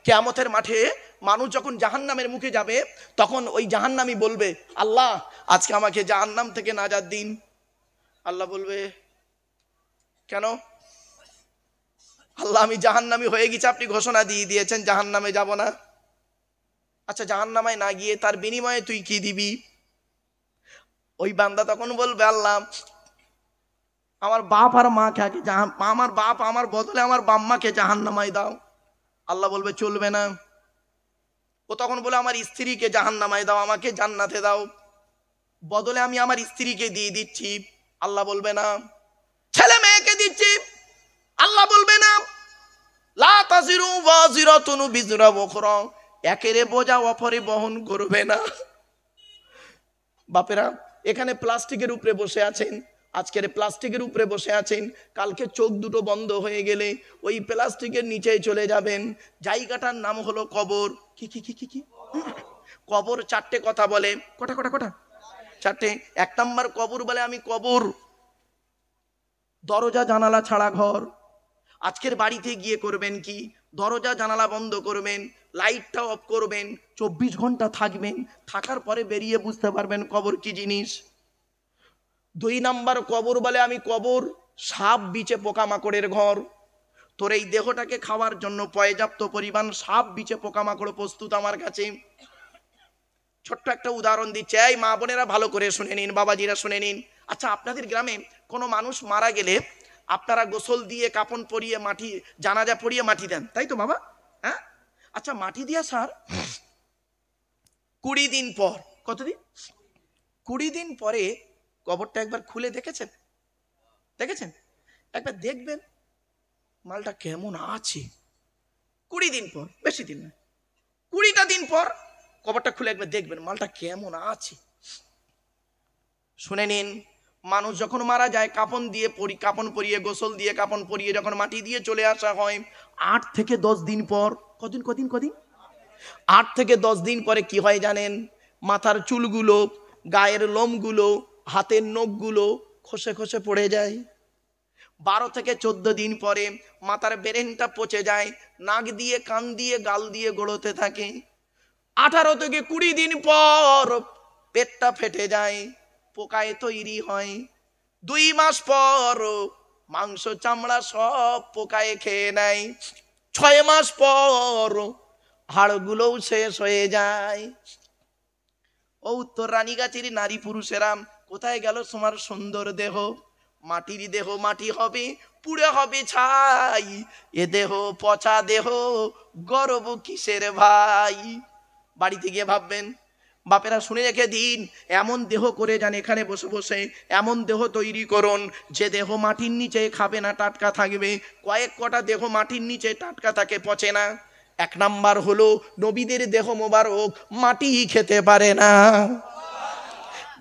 কিয়ামতের মাঠে মানুষ যখন জাহান্নামের মুখে যাবে তখন ওই জাহান্নামী বলবে, আল্লাহ আজকে আমাকে জাহান্নাম থেকে নাজাত দিন। আল্লাহ বলবে, কেন? আল্লাহ আমি জাহান্নামী হয়ে গেছি, আপনি ঘোষণা দিয়ে দিয়েছেন জাহান্নামে যাব না। আচ্ছা জাহান্নামায় না গিয়ে তার বিনিময়ে তুই কি দিবি? ওই বান্দা তখন বলবে, আল্লাহ আমার বাপ আর মাকে আগে আমার বাপ আমার বদলে আমার বাম্মাকে জাহান্নামায় দাও। আল্লাহ বলবে চলবে না। ও তখন বলে আমার স্ত্রীকে জাহান্নামায় দাও, আমাকে জান্নাতে দাও, বদলে আমি আমার স্ত্রীকে দিয়ে দিচ্ছি। আল্লাহ বলবে না। ছেলে মেয়েকে দিচ্ছি, আল্লাহ বলবে না। লা তাজিরু ওয়াজিরাতুন বিজরা উখরা, একেরে বোঝা অপরে বহন করবে না। বাপেরা এখানে প্লাস্টিকের উপরে বসে আছেন, আজকের প্লাস্টিকের উপরে বসে আছেন, কালকে চোখ দুটো বন্ধ হয়ে গেলে ওই প্লাস্টিকের নিচেই চলে যাবেন। জায়গাটার নাম হলো কবর। কি কি কি কি কি কবর চারটে কথা বলে। কটা কটা কটা? চারটে। এক নাম্বার কবর বলে আমি কবর, দরজা জানালা ছাড়া ঘর। আজকের বাড়িতে গিয়ে করবেন কি, দরজা জানালা বন্ধ করবেন, লাইটটা অফ করবেন, 24 ঘন্টা থাকবেন, থাকার পরে বেরিয়ে বুঝতে পারবেন কবর কি জিনিস। 2 নাম্বার কবর বলে আমি কবর, সাপ বিচে পোকামাকড়ের ঘর। তোর এই দেহটাকে খাওয়ার জন্য পর্যাপ্ত পরিমাণ সাপ বিচে পোকামাকড় প্রস্তুত আমার কাছে। ছোট্ট একটা উদাহরণ দিচ্ছে, এই মা বোনেরা ভালো করে শুনে নিন, বাবাজিরা শুনে নিন। আচ্ছা আপনাদের গ্রামে কোনো মানুষ মারা গেলে আপনারা গোসল দিয়ে কাপন পরিয়ে মাটি, জানাজা পরিয়ে মাটি দেন, তাই তো বাবা? হ্যাঁ। আচ্ছা মাটি দিয়া স্যার 20 দিন পর, কতদিন? 20 দিন পরে কবরটা একবার খুলে দেখেছেন? দেখেছেন? একবার দেখবেন মালটা কেমন আছে। 20 দিন পর, বেশি দিন না, 20টা দিন পর কবরটা খুলে একবার দেখবেন মালটা কেমন আছে। শুনে নিন, মানুষ যখন মারা যায় কাপন দিয়ে কাপন পরিয়ে, গোসল দিয়ে কাপন পরিয়ে যখন মাটি দিয়ে চলে আসা হয়, 8 থেকে 10 দিন পর, কদিন 8 থেকে 10 দিন পরে কি হয় জানেন? মাথার চুলগুলো, গায়ের লোমগুলো, হাতের নখগুলো খসে খসে পড়ে যায়। 12 থেকে 14 দিন পরে মাথার ব্রেনটা পচে যায়, নাক দিয়ে, কান দিয়ে, গাল দিয়ে গড়তে থাকে। 18 থেকে 20 দিন পর পেটটা ফেটে যায়, পোকায় তৈরি হয়। 2 মাস পর মাংস চামড়া সব পোকায় খেয়ে নেয়। 6 মাস পর হাড়গুলোও শেষ হয়ে যায়। ও উত্তর রানীগাছির নারী পুরুষেরা, কোথায় গেল তোমার সুন্দর দেহ? মাটির দেহ মাটি হবে, পুড়ে হবে ছাই। এ দেহ পচা দেহ, গর্ব কিসের ভাই? বাড়িতে গিয়ে ভাববেন। বাপেরা শুনে রেখে দিন, এমন দেহ করে যান এখানে বসে বসে, এমন দেহ তৈরি করুন যে দেহ মাটির নিচে খাবে না, টাটকা থাকবে। কয়েক কটা দেহ মাটির নিচে টাটকা থাকে, পচে না। 1 নাম্বার হলো নবীদের দেহ মোবারক মাটি খেতে পারে না।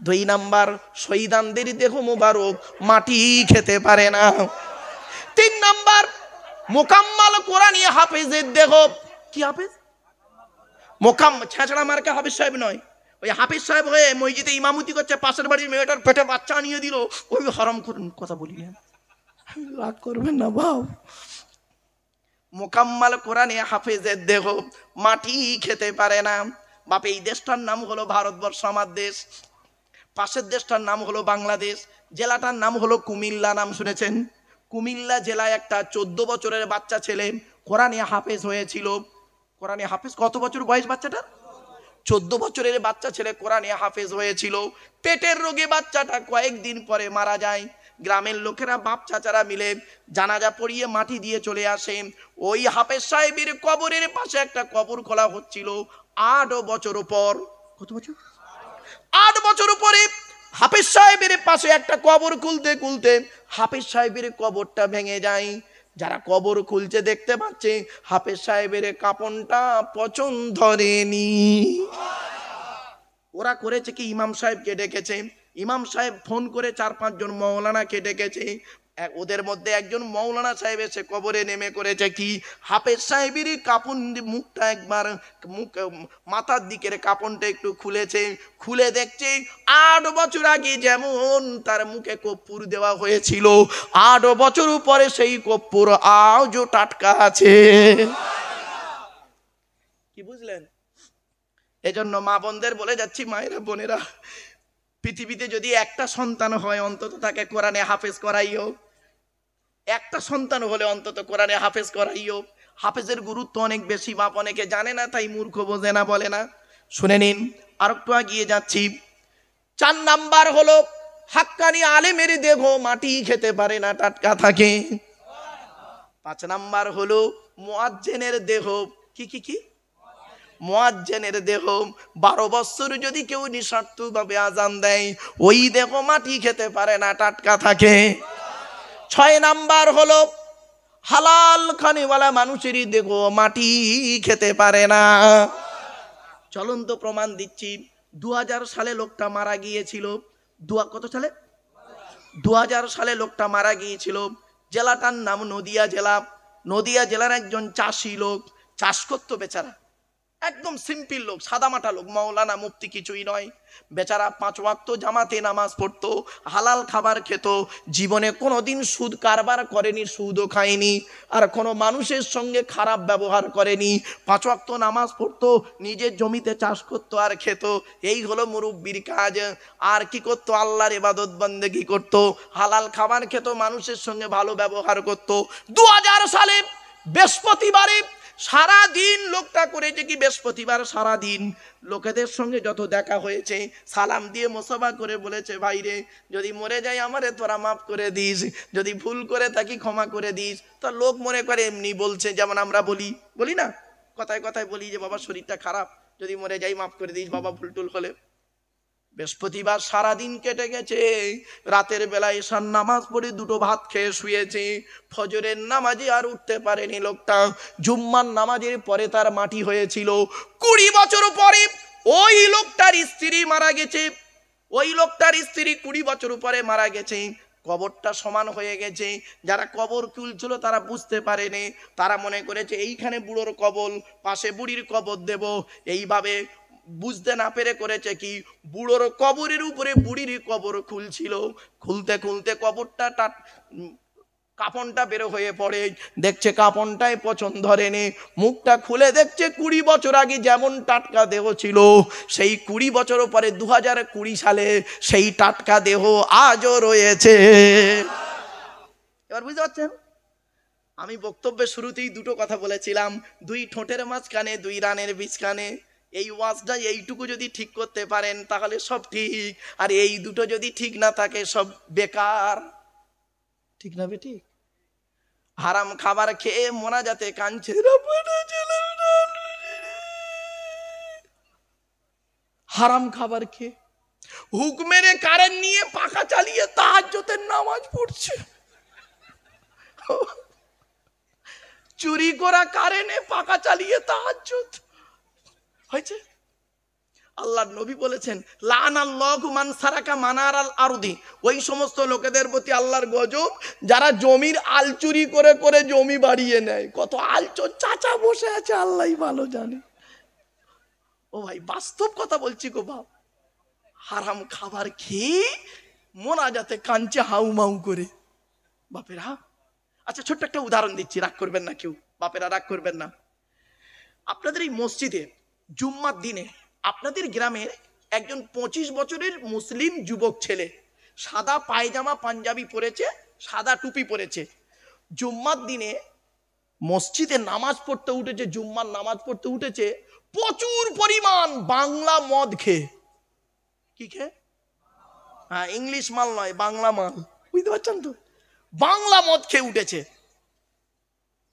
2 নাম্বার শহীদানদের দেহ মোবারক মাটি খেতে পারে না। 3 নাম্বার মোকাম্মাল কোরআনী হাফেজের দেহ। কি হাফেজ? ছেঁচড়া মার্কা হাফেজ সাহেব নয়, ওই হাফেজ সাহেব হয়ে মসজিদে ইমামতি করছে, পাশের বাড়ির মেয়েটার পেটে বাচ্চা আনিয়ে দিল, ওই হারাম করুন কথা বলি না, রাগ করবেন না বাপ। মোকাম্মাল কোরআনে হাফেজের দেহ মাটি খেতে পারে না। বাপ এই দেশটার নাম হলো ভারতবর্ষ, আমার দেশ। পাশের দেশটার নাম হলো বাংলাদেশ। জেলাটার নাম হলো কুমিল্লা, নাম শুনেছেন? কুমিল্লা জেলায় একটা 14 বছরের বাচ্চা ছেলে কোরআনে হাফেজ হয়েছিল। কোরআনে হাফেজ কত বছর বয়স বাচ্চাটা? 14 বছরের বাচ্চা ছেলে কোরআনে হাফেজ হয়েছিল। পেটের রোগে বাচ্চাটা কয়েকদিন পরে মারা যায়। গ্রামের লোকেরা, বাপ চাচারা মিলে জানাজা পড়িয়ে মাটি দিয়ে চলে আসে। ওই হাফেজ সাহেবের কবরের পাশে একটা কবর খোলা হচ্ছিল 8 বছর পর। কত বছর? 8 বছর পরে হাফেজ সাহেবের পাশে একটা কবর খুলতে খুলতে হাফেজ সাহেবের কবরটা ভেঙে যায়। যারা কবর খুলছে দেখতে পাচ্ছে হাফেজ সাহেবের কাপনটা পছন্দ ধরেনি। ওরা করেছে কি, ইমাম সাহেবকে ডেকেছে। ইমাম সাহেব ফোন করে 4-5 জন মৌলানাকে ডেকেছে। ওদের মধ্যে একজন মৌলানা সাহেব এসে কবরে নেমে করেছে কি, হাফেজ সাহেবের কাপন মুখটা একবার, মুখ মাথার দিকের কাপনটা একটু খুলেছে, খুলে দেখছে 8 বছর আগে যেমন তার মুখে কর্পূর দেওয়া হয়েছিল, 8 বছর পরে সেই কর্পূর আজও টাটকা আছে। কি বুঝলেন? এজন্য মা বোনদের বলে যাচ্ছি, মায়েরা বোনেরা, পৃথিবীতে যদি একটা সন্তান হয় অন্তত তাকে কোরআনে হাফেজ করাইও। একটা সন্তান হলে অন্তত কোরআনে হাফেজ করাইও। হাফেজের গুরুত্ব অনেক বেশি, বাপ অনেকে জানে না, তাই মূর্খ বোঝে না, বলে না। শুনে নিন, আর একটু এগিয়ে যাচ্ছি। 4 নাম্বার হলো হাক্কানি আলেমের দেহ মাটি খেতে পারে না, টাটকা থাকে। 5 নাম্বার হলো মুয়াজ্জিনের দেহ কি কি কি মুয়াজ্জিনের দেহ 12 বছর যদি কেউ নিঃস্বার্থভাবে আজান দেয়, ওই দেহ মাটি খেতে পারে না, টাটকা থাকে। 6 নাম্বার হলো হালাল খানেওয়ালা মানুষেরই দেহ মাটি খেতে পারে না। চলন্ত প্রমাণ দিচ্ছি। 2000 সালে লোকটা মারা গিয়েছিল। কত সালে? 2000 সালে লোকটা মারা গিয়েছিল। জেলাটার নাম নদিয়া জেলা। নদিয়া জেলার একজন চাষি লোক, চাষ করতো বেচারা, একদম সিম্পল লোক, সাদামাটা লোক, মাওলানা মুফতি কিছুই নয়। বেচারা 5 ওয়াক্ত জামাতে নামাজ পড়তো, হালাল খাবার খেত, জীবনে কোনোদিন সুদ কারবার করেনি, সুদও খায়নি, আর কোনো মানুষের সঙ্গে খারাপ ব্যবহার করেনি। 5 ওয়াক্ত নামাজ পড়তো, নিজের জমিতে চাষ করতো আর খেত। এই হলো মুরব্বির কাজ। আর কি করতো? আল্লাহর ইবাদত বন্দেগী করতো, হালাল খাবার খেত, মানুষের সঙ্গে ভালো ব্যবহার করতো। 2000 সালে বৃহস্পতিবারে সারা দিন লোকটা করেছে কি, বৃহস্পতিবার সারা দিন লোকেদের সঙ্গে যত দেখা হয়েছে সালাম দিয়ে মোসাফা করে বলেছে, ভাই রে, যদি মরে যাই আমারে তোরা মাফ করে দিস, যদি ভুল করে থাকি ক্ষমা করে দিস। তো লোক মনে করে এমনি বলছে, যেমন আমরা বলি না, কথায় কথায় বলি যে বাবা শরীরটা খারাপ, যদি মরে যাই মাফ করে দিস বাবা, ভুল টুল হলে। বৃহস্পতিবার সারাদিন কেটে গেছে, রাতের বেলায় এশার নামাজ পড়ে 2টো ভাত খেয়ে শুয়েছে। ফজরের নামাজে আর উঠতে পারেনি লোকটা। জুম্মার নামাজের পরে তার মাটি হয়েছিল। 20 বছর পরে ওই লোকটার স্ত্রী মারা গেছে। ওই লোকটার স্ত্রী 20 বছর পরে মারা গেছে। কবরটা সমান হয়ে গেছে। যারা কবর তুলছিল তারা বুঝতে পারেনি, তারা মনে করেছে এইখানে বুড়োর কবর, পাশে বুড়ির কবর দেব। এইভাবে বুঝতে না পেরে করেছে কি, বুড়োর কবরের উপরে বুড়ির কবর খুলছিল। খুলতে খুলতে কবরটা কাপড়টা বেরো হয়ে পড়ে, দেখছে কাপড়টায় পছন্দ ধরেনি। মুখটা খুলে দেখছে 20 বছর আগে যেমন টাটকা দেহ ছিল, সেই 20 বছর পরে 2020 সালে সেই টাটকা দেহ আজও রয়েছে। এবার বুঝতে পারছেন? আমি বক্তব্যের শুরুতেই 2টো কথা বলেছিলাম, 2 ঠোঁটের মাঝখানে 2 রানের বীজখানে। এই ওয়াজটা এইটুকু যদি ঠিক করতে পারেন তাহলে সব ঠিক, আর এই 2টো যদি ঠিক না থাকে সব বেকার। ঠিক না বেটি? হারাম খাবার খেয়ে মোনাজাতে কাঁদছে, হারাম খাবার খেয়ে হুকমেরে কারেন্ট নিয়ে পাখা চালিয়ে তাহাজ্জুদের নামাজ পড়ছে। চুরি করা কারেন্টে পাখা চালিয়ে তাহাজ্জুদ হয়েছে। আল্লাহর নবী বলেছেন, লানাল্লাহু মান সারাকা মানারাল আরদি, ওই সমস্ত লোকেদের প্রতি আল্লাহর গজব যারা জমির আল চুরি করে করে জমি বাড়িয়ে নেয়। কত আলচোর চাচা বসে আছে আল্লাহই ভালো জানে। ও ভাই, বাস্তব কথা বলছি গো বাপ। হারাম খাবার খেয়ে মোনাজাতে কাঁদছে হাউমাউ করে বাপেরা। আচ্ছা, ছোট্ট একটা উদাহরণ দিচ্ছি, রাগ করবেন না কেউ, বাপেরা রাগ করবেন না। আপনাদের এই মসজিদে জুম্মার দিনে আপনাদের গ্রামের একজন 25 বছরের মুসলিম যুবক ছেলে, সাদা পায়জামা পাঞ্জাবি পরেছে, সাদা টুপি পরেছে, জুম্মার দিনে মসজিদে নামাজ পড়তে উঠেছে। জুম্মার নামাজ পড়তে উঠেছে প্রচুর পরিমাণ বাংলা মদ খেয়ে। কি খেয়ে? হ্যাঁ, ইংলিশ মাল নয়, বাংলা মাল। বুঝতে পারছেন তো? বাংলা মদ খেয়ে উঠেছে।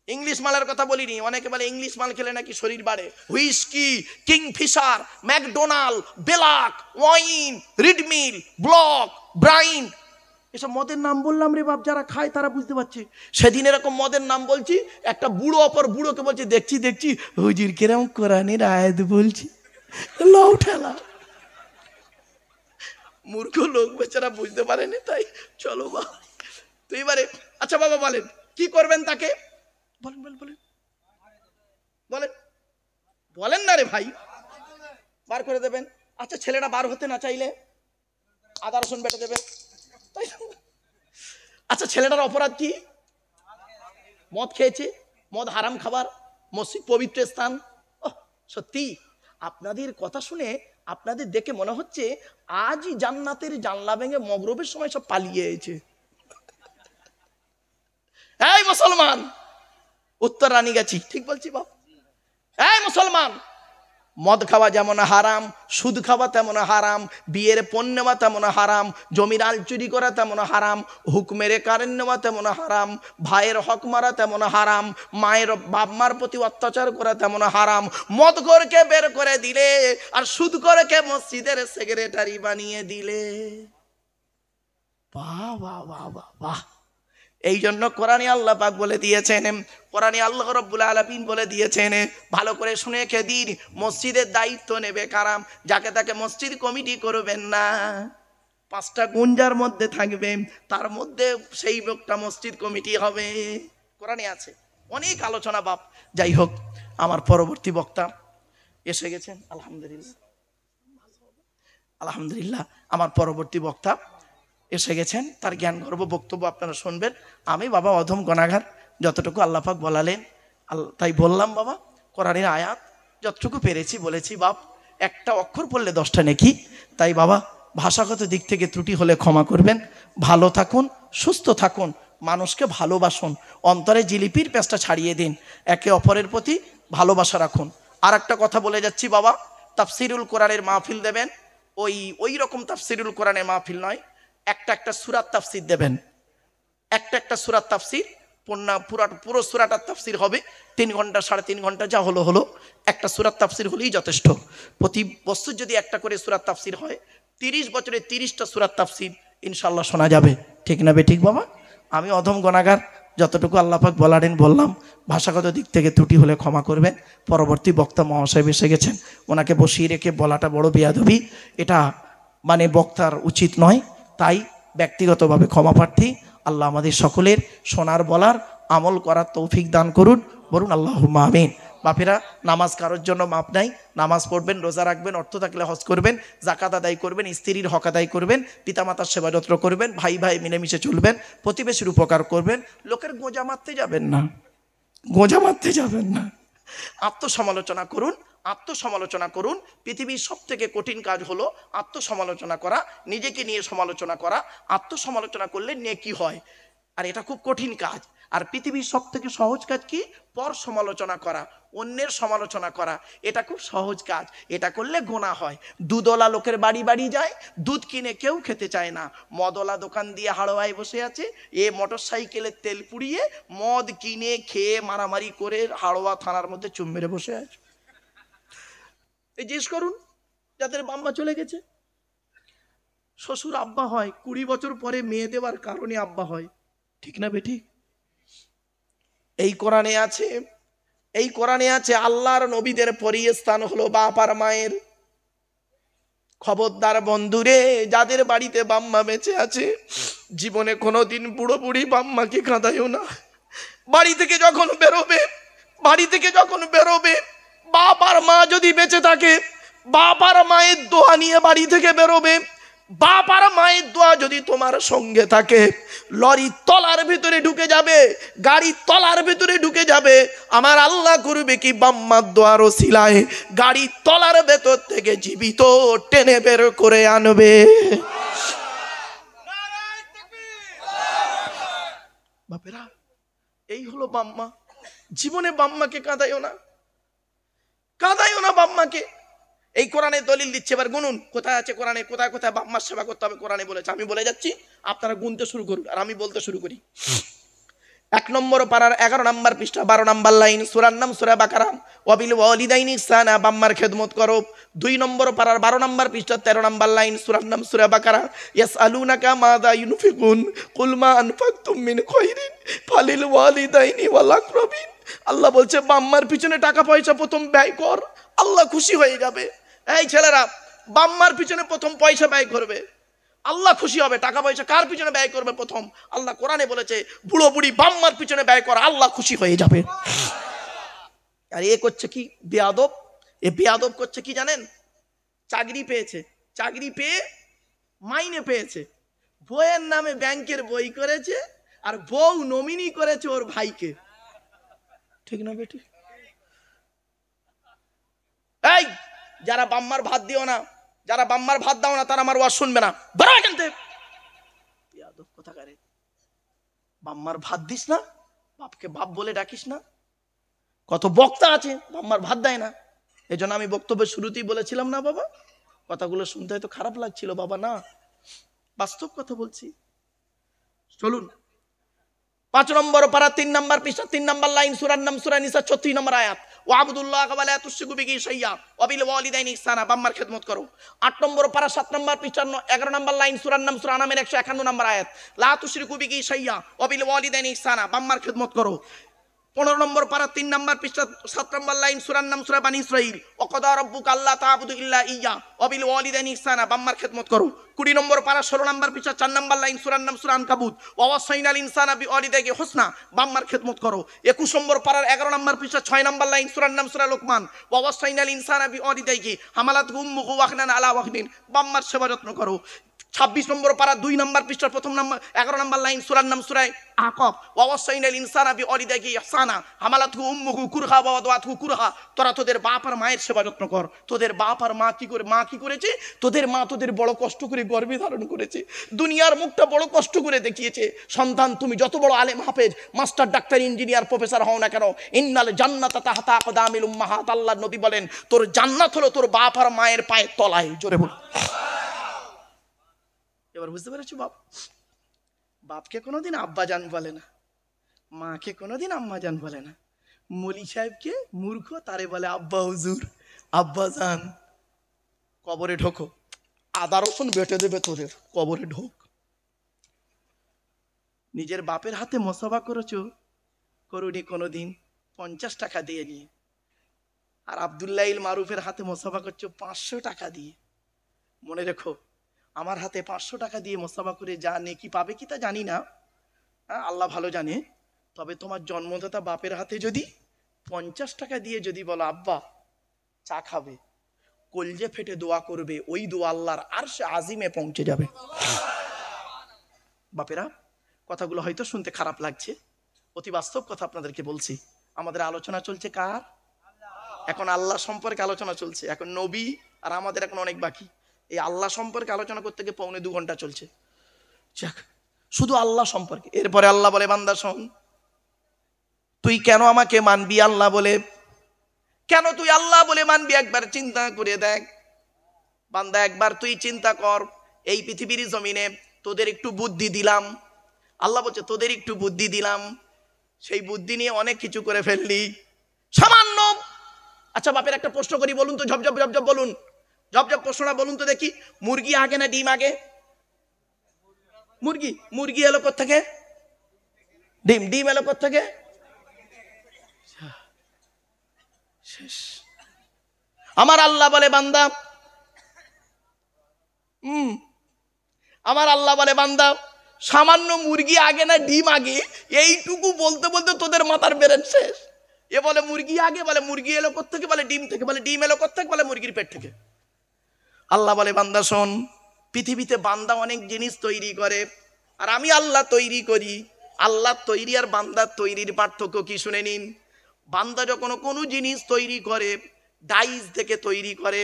ইংলিশ মালের কথা বলিনি, অনেকে বলে ইংলিশ মাল খেলে নাকি শরীর বাড়ে। হুইস্কি, কিংফিশার, ম্যাকডোনাল্ড, বেলাক, ওয়াইন, রিডমিল, ব্লক, ব্রাইন, এসব মদের নাম বললাম রে বাপ। যারা খায় তারা বুঝতে পারছে। সেদিন এরকম মদের নাম বলছি, একটা বুড়ো অপর বুড়োকে বলছে, দেখছি দেখছি হুজুর কিরম কোরআনের আয়াত বলছি, লও ঠেলা। মূর্খ লোক বেচারা বুঝতে পারেনি, তাই চলো বা। তো এবারে আচ্ছা বাবা বলেন কি করবেন তাকে? বলেন বলেন বলেন বলেন বলেন না রে ভাই, বার করে দেবেন। আচ্ছা, ছেলেটা বার হতে না চাইলে আদা রসুন বেটে দেবেন, তাই? আচ্ছা, ছেলেটার অপরাধ কি? মদ খেয়েছে, মদ হারাম খাবার, মসজিদ পবিত্র স্থান। সত্যি আপনাদের কথা শুনে, আপনাদের দেখে মনে হচ্ছে আজই জান্নাতের জানলা ভেঙে মগরবের সময় সব পালিয়ে এসেছে। এই মুসলমান, উত্তর রানীগাছি, ঠিক বলছি বাপ? এই মুসলমান, মদ খাওয়া যেমন হারাম, সুদ খাওয়া তেমন হারাম, বিয়ের পণ নেওয়া তেমন হারাম, জমির আল চুরি করা তেমন হারাম, হুক মেরে কারেন্ট নেওয়া তেমন হারাম, ভাইয়ের হক মারা তেমন হারাম, মায়ের বাপ মার প্রতি অত্যাচার করা তেমন হারাম। মদ খোরকে বের করে দিলে আর সুদ খোরকে মসজিদের সেক্রেটারি বানিয়ে দিলে। বাহ বাহ বাহ বাহ বাহ। এই জন্য কোরআনে আল্লাহ পাক বলে দিয়েছেন, কোরআনে আল্লাহ রাব্বুল আলামিন বলে দিয়েছেন, ভালো করে শুনে রেখে দিন, মসজিদের দায়িত্ব নেবে কারা? যাকে তাকে মসজিদ কমিটি করবেন না। 5টা গুণ যার মধ্যে থাকবে তার মধ্যে সেই লোকটা মসজিদ কমিটি হবে, কোরআনে আছে। অনেক আলোচনা বাপ। যাই হোক, আমার পরবর্তী বক্তা এসে গেছেন, আলহামদুলিল্লাহ আলহামদুলিল্লাহ। আমার পরবর্তী বক্তা এসে গেছেন, তার জ্ঞান গর্ব বক্তব্য আপনারা শুনবেন। আমি বাবা অধম গণাগার, যতটুকু আল্লাহ পাক বলালেন তাই বললাম বাবা। কোরআনের আয়াত যতটুকু পেরেছি বলেছি বাপ। একটা অক্ষর পড়লে 10টা নেকি। তাই বাবা ভাষাগত দিক থেকে ত্রুটি হলে ক্ষমা করবেন। ভালো থাকুন, সুস্থ থাকুন, মানুষকে ভালোবাসুন, অন্তরে জিলিপির পেঁচটা ছাড়িয়ে দিন, একে অপরের প্রতি ভালোবাসা রাখুন। আর একটা কথা বলে যাচ্ছি বাবা, তাফসিরুল কোরআনের মাহফিল দেবেন, ওই রকম তাফসিরুল কোরআনের মাহফিল নয়, একটা সূরার তাফসির দেবেন, একটা সূরার তাফসির, পুরো সূরাটার তাফসির হবে 3 ঘন্টা 3.5 ঘন্টা, যা হলো একটা সূরার তাফসির হলেই যথেষ্ট। প্রতি বছর যদি একটা করে সূরার তাফসির হয়, 30 বছরে 30টা সূরার তাফসির ইনশাআল্লাহ শোনা যাবে। ঠিক না বে ঠিক বাবা? আমি অধম গণাগার, যতটুকু আল্লাহ পাক বলারেন বললাম। ভাষাগত দিক থেকে ত্রুটি হলে ক্ষমা করবেন। পরবর্তী বক্তা মহাশয় এসে গেছেন, ওনাকে বসিয়ে রেখে বলাটা বড় বেয়াদবি, এটা মানে বক্তার উচিত নয়। তাই ব্যক্তিগতভাবে ক্ষমা প্রার্থী। আল্লাহ আমাদের সকলের শোনার বলার আমল করার তৌফিক দান করুন, বলুন আল্লাহুম্মা আমিন। বাপেরা, নামাজ কারোর জন্য মাপ নাই, নামাজ পড়বেন, রোজা রাখবেন, অর্থ থাকলে হজ করবেন, জাকাত আদায় করবেন, স্ত্রীর হক আদায় করবেন, পিতামাতার সেবা যত্ন করবেন, ভাই ভাই মিলেমিশে চলবেন, প্রতিবেশীর উপকার করবেন, লোকের গোঁজা মারতে যাবেন না, গোঁজা মারতে যাবেন না। আত্মসমালোচনা করুন, আত্মসমালোচনা করুন। পৃথিবীর সব থেকে কঠিন কাজ হলো আত্মসমালোচনা করা, নিজেকে নিয়ে সমালোচনা করা। আত্মসমালোচনা করলে নেকি হয়, আর এটা খুব কঠিন কাজ। আর পৃথিবীর সব থেকে সহজ কাজ কি? পর সমালোচনা করা, অন্যের সমালোচনা করা। এটা খুব সহজ কাজ, এটা করলে গোনা হয়। দুধওয়ালা লোকের বাড়ি বাড়ি যায়, দুধ কিনে কেউ খেতে চায় না। মদওয়ালা দোকান দিয়ে হাড়োয়ায় বসে আছে, এ মোটর সাইকেলের তেল পুড়িয়ে মদ কিনে খেয়ে মারামারি করে হাড়োয়া থানার মধ্যে চুম মেরে বসে আছে। এই জিজ্ঞেস করুন যাদের বাম্মা চলে গেছে, শ্বশুর আব্বা হয় 20 বছর পরে মেয়ে দেওয়ার কারণে আব্বা হয়, ঠিক না বেটি? এই কোরআনে আছে, এই কোরআনে আছে আল্লাহর নবীদের পরীয় স্থান হলো বাপ আর মায়ের। খবরদার বন্ধুরে, যাদের বাড়িতে বাম্মা বেঁচে আছে, জীবনে কোনোদিন বুড়ো বুড়ি বাম্মাকে কাঁদায়ও না। বাড়ি থেকে যখন বেরোবে, বাপ আর মা যদি বেঁচে থাকে, বাপ আর মায়ের দোয়া নিয়ে বাড়ি থেকে বেরোবে। বাপ আর মায়ের দোয়া যদি তোমার সঙ্গে থাকে, লরির তলার ভিতরে ঢুকে যাবে, গাড়ির তলার ভিতরে ঢুকে যাবে, আমার আল্লাহ করবে কি বাম্মার দোয়ার ওসিলায় গাড়ির তলার ভেতর থেকে জীবিত টেনে বের করে আনবে। বাপেরা, এই হলো বাম্মা। জীবনে বাম্মাকে কাঁদাইও না, কাঁদাইও না বাম্মাকে। এই কোরআনে দলিল দিচ্ছে, এবার গুনুন কোথায় আছে কোরআনে, কোথায় কোথায় বাম্মার সেবা করতে হবে কোরআনে বলেছে। আমি বলে যাচ্ছি, আপনারা গুনতে শুরু করুন আর আমি বলতে শুরু করি। 1 নম্বর পারার 11 নম্বর পৃষ্ঠা 12 নম্বর লাইন, সূরার নাম সূরা বাকারা, ওয়াবিল ওয়ালিদাইনি ইহসানা, বাম্মার খেদমত করো। 2 নম্বর পারার 12 নম্বর পৃষ্ঠা 13 নম্বর লাইন, সূরার নাম সূরা বাকারা, ইয়াসআলুনাকা মাযা ইউনফিকুন কুল মা আনফাকতুম মিন খায়রিন ফালিল ওয়ালিদাইনি ওয়াল আকরাবিন। আল্লাহ বলছে বাম্মার পিছনে টাকা পয়সা প্রথম ব্যয় কর, আল্লাহ খুশি হয়ে যাবে। এই ছেলেরা, বাম্মার পিছনে প্রথম পয়সা ব্যয় করবে, আল্লাহ খুশি হবে। টাকা পয়সা কার পিছনে ব্যয় করবে প্রথম? আল্লাহ কোরআনে বলেছে বুড়ো বুড়ি বাম্মার পিছনে ব্যয় করা, আল্লাহ খুশি হয়ে যাবে। আর এ করছে কি বেয়াদব? এ বেয়াদব করছে কি জানেন? চাকরি পেয়েছে, চাকরি পেয়ে মাইনে পেয়েছে, বইয়ের নামে ব্যাংকের বই করেছে, আর বউ নমিনি করেছে ওর ভাইকে, ঠিক না বেটি? যারা বাম্মার ভাত দিও না, যারা বাম্মার ভাত দাও না, তারা আমার ওয়াজ শুনবে না। বেরো এখান থেকে। ইয়াদব কোথাকারে, বাম্মার ভাত দিস না, বাপকে বাপ বলে ডাকিস না। কত বক্তা আছে বাম্মার ভাত দেয় না। এই জন্য আমি বক্তব্যের শুরুতেই বলেছিলাম না বাবা, কথাগুলো শুনতে হয়তো খারাপ লাগছিল বাবা, না বাস্তব কথা বলছি। চলুন 5 নম্বর পারা 3 নম্বর পৃষ্ঠা 3 নম্বর লাইন, সূরার নাম সূরা নিসা 36 নম্বর আয়াত, ওয়া আবুদুল্লাহ ওয়া লা তুশরিকু বিহি শাইয়্যা ওয়া বিল ওয়ালিদাইনি ইহসানা, বাম্মার খেদমত করো। 8 নম্বর পারা 7 নম্বর পৃষ্ঠা 11 নম্বর লাইন, সূরার নাম সূরা আনামের 151 নম্বর আয়াত, লা তুশরিকু বিহি শাইয়্যা ওয়া বিল ওয়ালিদাইনি ইহসানা, বাম্মার খেদমত করো। 15 নম্বর পারা 3 নম্বর পৃষ্ঠা 7 নম্বর লাইন, সূরার নাম সূরা বানী ইসরাঈল, ওয়া ক্বাদা রাব্বুকা আল্লা তা'বুদু ইল্লা ইয়্যা ওয়া বিল ওয়ালিদাইনি ইহসানা, বাম্মার খেদমত করো। 20 নম্বর পারা 16 নম্বর পৃষ্ঠা 4 নম্বর লাইন, সূরার নাম সূরা আনকাবুত, ওয়া ওয়াসাইনাল ইনসানা বিওয়ালিদাইহি হুসনা, বাম্মার খেদমত করো। 21 নম্বর পারার 11 নম্বর পৃষ্ঠা 6 নম্বর লাইন, সূরার নাম সূরা লোকমান, ওয়া ওয়াসাইনাল ইনসানা বিওয়ালিদাইহি হামালাতহু উম্মুহু ওয়াহনান আলা ওয়াহনিন, বাম্মার সেবা যত্ন করো। 26 নম্বর পারা 2 নম্বর পৃষ্ঠার 1 নম্বর 11 নম্বর লাইন, সূরার নাম সূরা আকাব, ওয়া ওয়াসাইনাল ইনসানা বিওয়ালিদাইহি ইহসানা হামালাতহু উম্মুহু কুরহা ওয়া ওয়াদাতহু কুরহা, তোরা তোদের বাপ আর মায়ের সেবা যত্ন কর। তোদের বাপ আর মা কি করেছে? তোদের মা তোদের বড় কষ্ট করে গর্ভে ধারণ করেছে, দুনিয়ার মুখটা বড় কষ্ট করে দেখিয়েছে। সন্তান, তুমি যত বড় আলেম, হাফেজ, মাস্টার, ডাক্তার, ইঞ্জিনিয়ার, প্রফেসর হও না কেন, ইন্নাল জান্নাতা তাহতা আকদামিল উম্মাহাত, আল্লাহর নবী বলেন তোর জান্নাত হলো তোর বাপ আর মায়ের পায়ের তলায়। জোরে বল। এবার বুঝতে পেরেছো? বাপকে কোনোদিন আব্বাজান বলে না, মাকে কোনোদিন আম্মাজান বলে না। মলি সাহেবকে মূর্খ, তারে বলে আব্বা হুজুর, আব্বাজান। কবরে ঢোকো, আদা রসুন বেটে দেবে তোদের, কবরে ঢোক। নিজের বাপের হাতে মোসাফা করেছো, করুনি কোনোদিন 50 টাকা দিয়ে নিয়ে, আর আব্দুল্লাহিল মারুফের হাতে মোসাফা করছো 500 টাকা দিয়ে। মনে রেখো, আমার হাতে 500 টাকা দিয়ে মোসাফা করে যা নেকি পাবে কি তা জানি না, আল্লাহ ভালো জানে। তবে তোমার জন্মদাতা বাপের হাতে যদি 50 টাকা দিয়ে যদি বলো আব্বা চা খাবে, কলজে ফেটে দোয়া করবে, ওই দোয়া আল্লাহর আরশে আজিমে পৌঁছে যাবে। বাপেরা, কথাগুলো হয়তো শুনতে খারাপ লাগছে, অতি বাস্তব কথা আপনাদেরকে বলছি। আমাদের আলোচনা চলছে কার? এখন আল্লাহ সম্পর্কে আলোচনা চলছে। এখন নবী আর আমাদের এখন অনেক বাকি। এই আল্লাহ সম্পর্কে আলোচনা করতে গিয়ে 1.25 ঘন্টা চলছে, যাক, শুধু আল্লাহ সম্পর্কে। এরপরে আল্লাহ বলে, বান্দা শোন, তুই কেন আমাকে মানবি আল্লাহ বলে? কেন তুই আল্লাহ বলে মানবি? একবার চিন্তা করে দেখ বান্দা, একবার তুই চিন্তা কর। এই পৃথিবীর জমিনে তোদের একটু বুদ্ধি দিলাম, আল্লাহ বলছে তোদের একটু বুদ্ধি দিলাম, সেই বুদ্ধি নিয়ে অনেক কিছু করে ফেললি সামান্য। আচ্ছা বাপের একটা প্রশ্ন করি, বলুন তো, ঝপঝপ ঝপঝপ বলুন, ঝপঝপ প্রশ্নটা বলুন তো দেখি। মুরগি আগে না ডিম আগে? মুরগি এলো কোত্থেকে? ডিম এলো কোত্থেকে? শেষ। আমার আল্লাহ বলে বান্দা, আমার আল্লাহ বলে বান্দা, সামান্য মুরগি আগে না ডিম আগে, এইটুকু বলতে বলতে তোদের মাথার ব্রেন শেষ। এ বলে মুরগি আগে, বলে মুরগি এলো কোত্থেকে, বলে ডিম থেকে, বলে ডিম এলো কোত্থেকে, বলে মুরগির পেট থেকে। আল্লাহ বলে বান্দা শোন, পৃথিবীতে বান্দা অনেক জিনিস তৈরি করে, আর আমি আল্লাহ তৈরি করি। আল্লাহ তৈরি আর বান্দার তৈরির পার্থক্য কি শুনে নিন। বান্দা যখন কোনো জিনিস তৈরি করে, ডাইস দেখে তৈরি করে,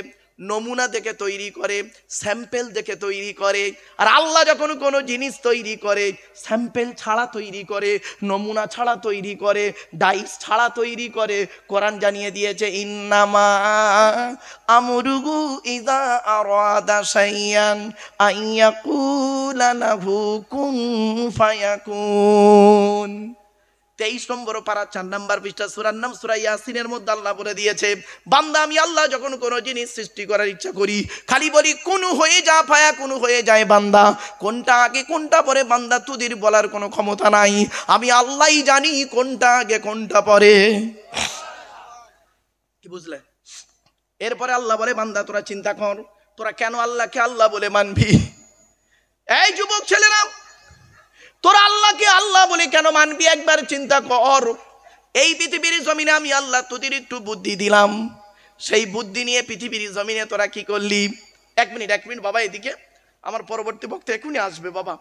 নমুনা দেখে তৈরি করে, স্যাম্পেল দেখে তৈরি করে। আর আল্লাহ যখন কোনো জিনিস তৈরি করে, স্যাম্পেল ছাড়া তৈরি করে, নমুনা ছাড়া তৈরি করে, ডাইস ছাড়া তৈরি করে। কোরআন জানিয়ে দিয়েছে, ইন্নামা আমরুহু ইযা আরাদা শাইয়ান আইয়াকুলা লাহু কুন ফায়াকুন। 23 নম্বর পারা 4 নম্বর পৃষ্ঠা, সূরার নাম সূরা ইয়াসিনের মধ্যে আল্লাহ বলে দিয়েছে, বান্দা আমি আল্লাহ যখন কোনো জিনিস সৃষ্টি করার ইচ্ছা করি, খালি বলি কোন হয়ে যা, ফায়া কোন হয়ে যায়। বান্দা কোনটা আগে কোনটা পরে, বান্দা তোদের বলার কোনো ক্ষমতা নাই। আমি আল্লাহই জানি কোনটা আগে কোনটা পরে। কি বুঝলে? এরপরে আল্লাহ বলে, বান্দা তোরা চিন্তা কর, তোরা কেন আল্লাহকে আল্লাহ বলে মানবি? এই যুবক ছেলেরা, তোরা আল্লাহকে আল্লাহ বলে কেন মানবি? একবার চিন্তা কর। এই পৃথিবীর জমিনে আমি আল্লাহ তোদের একটু বুদ্ধি দিলাম, সেই বুদ্ধি নিয়ে পৃথিবীর জমিনে তোরা কি করলি? এক মিনিট বাবা, এদিকে আমার পরবর্তী বক্তা এখনই আসবে বাবা।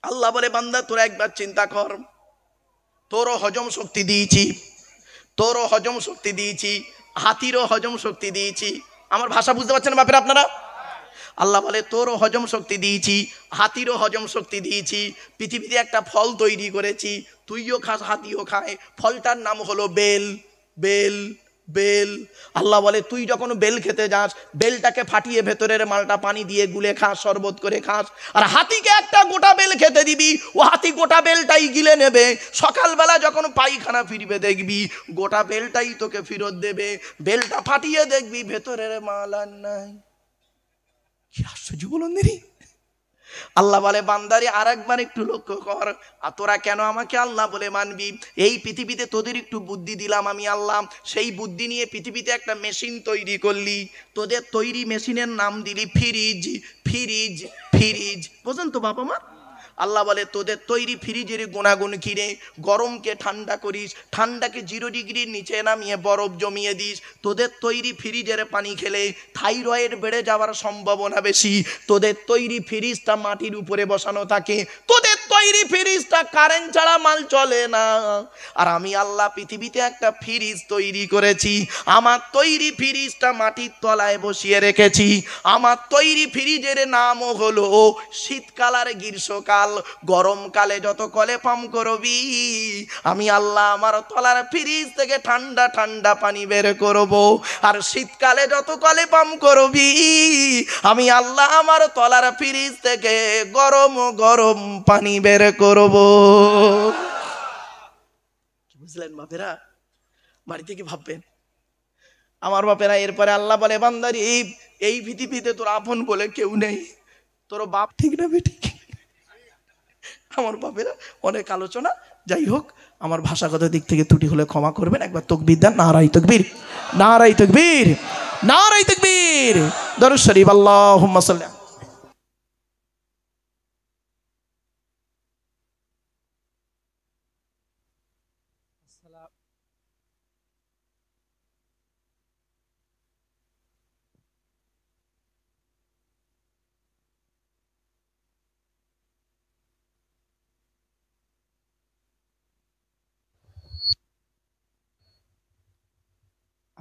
আল্লাহ বলে, বান্দা তোরা একবার চিন্তা কর, তোরও হজম শক্তি দিয়েছি, হাতিরও হজম শক্তি দিয়েছি। আমার ভাষা বুঝতে পারছেন বাপের আপনারা? আল্লাহ বলে তোরও হজম শক্তি দিয়েছি, হাতিরও হজম শক্তি দিয়েছি। পৃথিবীতে একটা ফল তৈরি করেছি, তুইও খাস হাতিও খায়। ফলটার নাম হলো বেল। Bell bell. আল্লাহ বলে তুই যখন বেল খেতে যাস, বেলটাকে ফাটিয়ে ভেতরের মালটা পানি দিয়ে গুলে খাস, শরবত করে খাস। আর হাতিকে একটা গোটা বেল খেতে দিবি, ও হাতি গোটা বেলটাই গিলে নেবে। সকালবেলা যখন পায়খানা ফিরবে দেখবি গোটা বেলটাই তোকে ফেরত দেবে। বেলটা ফাটিয়ে দেখবি ভেতরের মাল আর নাই। কি আশ্চর্য বলুন দেরি। আল্লাহ বলে বান্দারে আর একবার একটু লক্ষ্য কর, আর তোরা কেন আমাকে আল্লাহ বলে মানবি? এই পৃথিবীতে তোদের একটু বুদ্ধি দিলাম আমি আল্লাহ, সেই বুদ্ধি নিয়ে পৃথিবীতে একটা মেশিন তৈরি করলি। তোদের তৈরি মেশিনের নাম দিলি ফ্রিজ। ফ্রিজ ফ্রিজ বোঝেন তো বাবা মা? আল্লাহ বলে তোদের তৈরি ফ্রিজের গুণাগুণ কিরে? গরমকে ঠান্ডা করিস, ঠান্ডাকে 0 ডিগ্রির নিচে নামিয়ে বরফ জমিয়ে দিস। তোদের তৈরি ফ্রিজের পানি খেলে থাইরয়েড বেড়ে যাওয়ার সম্ভাবনা বেশি। তোদের তৈরি ফ্রিজটা মাটির উপরে বসানো থাকে, তোদের তৈরি ফ্রিজটা কারেন্ট ছাড়া মাল চলে না। আর আমি আল্লাহ পৃথিবীতে একটা ফ্রিজ তৈরি করেছি, আমার তৈরি ফ্রিজটা মাটির তলায় বসিয়ে রেখেছি। আমার তৈরি ফ্রিজের নামও হলো শীতকাল আর গ্রীষ্মকাল। গরমকালে যত কলে পাম্প করবি, আমি আল্লাহ আমার তলার ফ্রিজ থেকে ঠান্ডা ঠান্ডা পানি বের করব। আর শীতকালে যত কলে পাম্প করবি, আমি আল্লাহ আমার তলার ফ্রিজ থেকে গরম গরম পানি বের করব। বুঝলেন বাপেরা? বাড়িতে কি ভাববেন আমার বাপেরা? এরপরে আল্লাহ বলে বান্দারি এই পৃথিবীতে তোর আপন বলে কেউ নেই, তোর বাপ ঠিক না বেঠিক? আমার বাপেরা অনেক আলোচনা, যাই হোক আমার ভাষাগত দিক থেকে ত্রুটি হলে ক্ষমা করবেন। একবার তাকবীর দেন, নারায়ে তাকবীর, নারায়ে তাকবীর, নারায়ে তাকবীর। দরুদ শরীফ, আল্লাহুম্মা সাল্লি।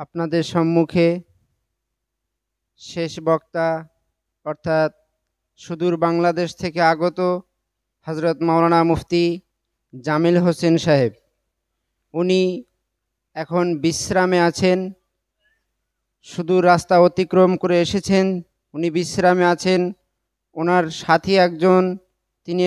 আপনাদের সম্মুখে শেষ বক্তা অর্থাৎ সুদূর বাংলাদেশ থেকে আগত হযরত মাওলানা মুফতি জামিল হোসেন সাহেব, উনি এখন বিশ্রামে আছেন। সুদূর রাস্তা অতিক্রম করে এসেছেন, উনি বিশ্রামে আছেন। ওনার সাথী একজন, তিনি